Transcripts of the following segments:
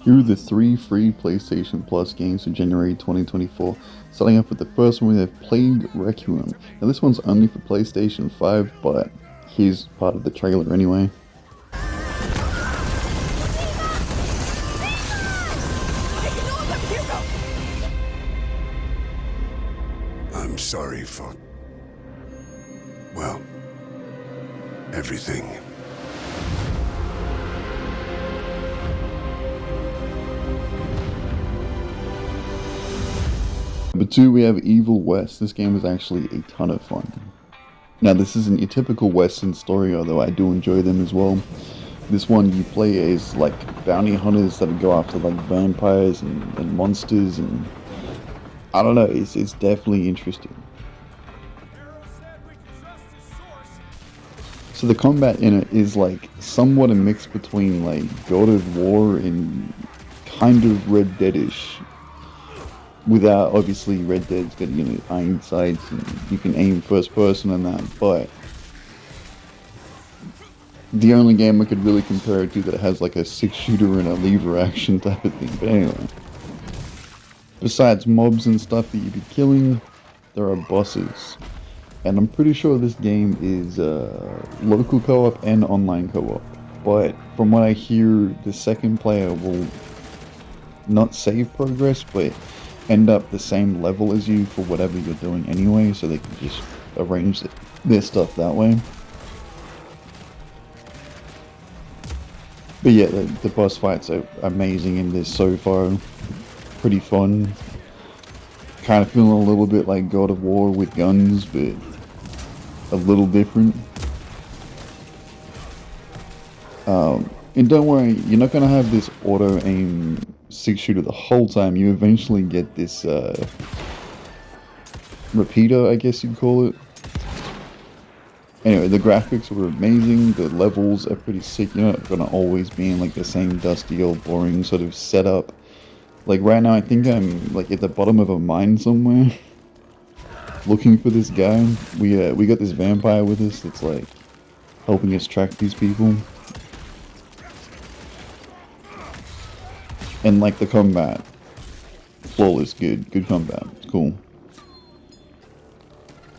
Here are the three free PlayStation Plus games for January 2024. Starting off with the first one, we have Plague Requiem. Now this one's only for PlayStation 5, but here's part of the trailer anyway. I'm sorry for, well, everything. Number two, we have Evil West. This game is actually a ton of fun. Now this isn't your typical Western story, although I do enjoy them as well. This one you play as like bounty hunters that go after like vampires and monsters, and I don't know, it's definitely interesting. So the combat in it is like somewhat a mix between like God of War and kind of Red Deadish. Without obviously Red Dead's got, you know, iron sights and you can aim first person and that, but the only game I could really compare it to that has like a 6-shooter and a lever action type of thing. But anyway, besides mobs and stuff that you'd be killing, there are bosses. And I'm pretty sure this game is local co-op and online co-op. But from what I hear, the second player will not save progress, but end up the same level as you for whatever you're doing anyway, so they can just arrange their stuff that way. But yeah, the boss fights are amazing in this so far. Pretty fun. Kind of feeling a little bit like God of War with guns, but a little different. And don't worry, you're not going to have this auto-aim 6-shooter the whole time. You eventually get this repeater, I guess you'd call it. Anyway, the graphics were amazing, the levels are pretty sick. You're not going to always be in like the same dusty old boring sort of setup. Like right now I think I'm like at the bottom of a mine somewhere looking for this guy. We got this vampire with us that's like helping us track these people. And like the combat, flawless, good combat, it's cool.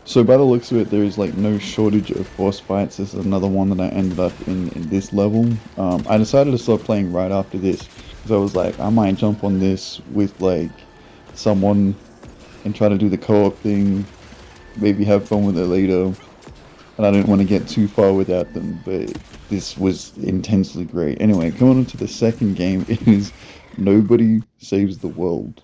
So by the looks of it, there is like no shortage of boss fights. This is another one that I ended up in this level. I decided to stop playing right after this, because I was like, I might jump on this with like someone and try to do the co-op thing, maybe have fun with it later. And I didn't want to get too far without them, but this was intensely great. Anyway, coming on to the second game, it is Nobody Saves the World.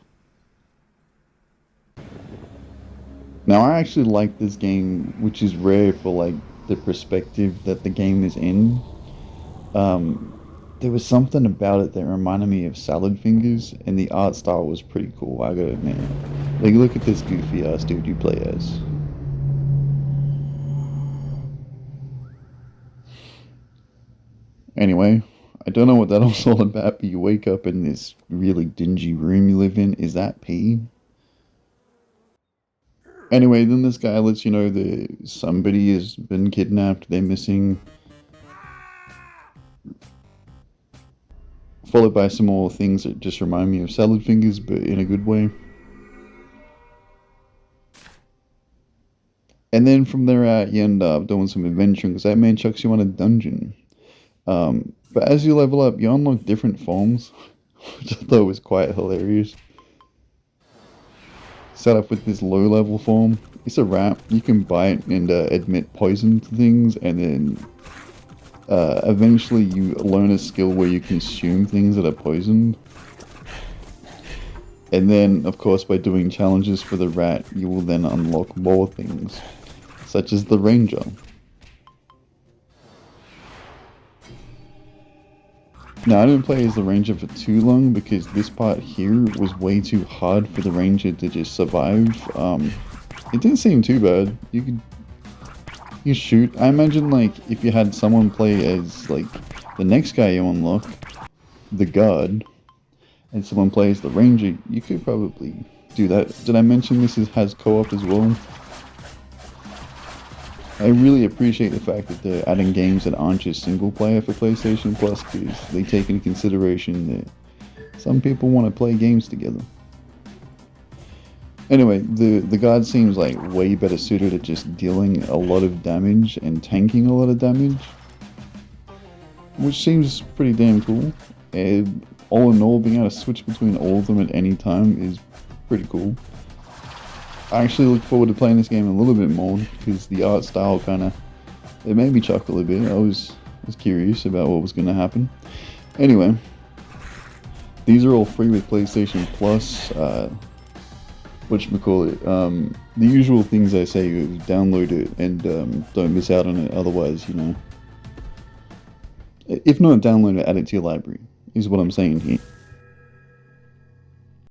Now I actually like this game, which is rare for like the perspective that the game is in. There was something about it that reminded me of Salad Fingers, and the art style was pretty cool, I gotta admit. Like, look at this goofy ass dude you play as. Anyway, I don't know what that was all about, but you wake up in this really dingy room you live in. Is that pee? Anyway, then this guy lets you know that somebody has been kidnapped, they're missing. Followed by some more things that just remind me of Salad Fingers, but in a good way. And then from there out, you end up doing some adventuring, because that man chucks you on a dungeon. But as you level up, you unlock different forms, which I thought was quite hilarious. Set up with this low level form. It's a rat. You can bite and admit poison to things, and then eventually you learn a skill where you consume things that are poisoned. And then, of course, by doing challenges for the rat, you will then unlock more things, such as the ranger. Now, I didn't play as the ranger for too long because this part here was way too hard for the ranger to just survive. It didn't seem too bad. You shoot. I imagine like if you had someone play as like the next guy you unlock, the guard, and someone plays the ranger, you could probably do that. Did I mention has co-op as well? I really appreciate the fact that they're adding games that aren't just single player for PlayStation Plus, because they take into consideration that Some people want to play games together. Anyway, the guard seems like way better suited at just dealing a lot of damage and tanking a lot of damage, which seems pretty damn cool. And all in all, being able to switch between all of them at any time is pretty cool. I actually look forward to playing this game a little bit more because the art style it made me chuckle a bit. I was curious about what was going to happen. Anyway, these are all free with PlayStation Plus. Whatchamacallit, the usual things I say is download it and don't miss out on it, otherwise, if not download it, add it to your library, is what I'm saying here.